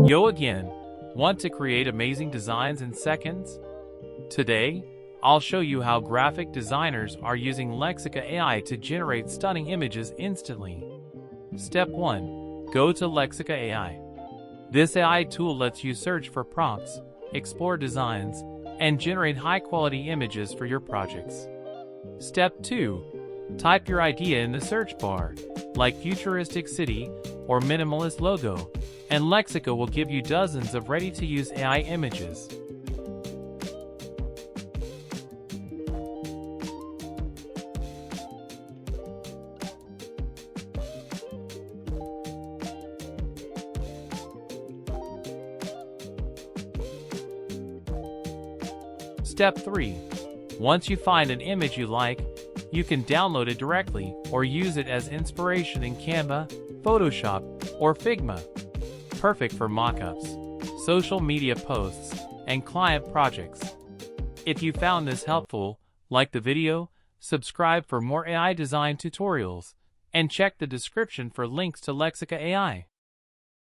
Yo again, want to create amazing designs in seconds? Today, I'll show you how graphic designers are using Lexica AI to generate stunning images instantly. Step 1. Go to Lexica AI. This AI tool lets you search for prompts, explore designs, and generate high-quality images for your projects. Step 2. Type your idea in the search bar, like futuristic city or minimalist logo, and Lexica will give you dozens of ready-to-use AI images. Step 3. Once you find an image you like, you can download it directly or use it as inspiration in Canva, Photoshop, or Figma. Perfect for mockups, social media posts, and client projects. If you found this helpful, like the video, subscribe for more AI design tutorials, and check the description for links to Lexica AI.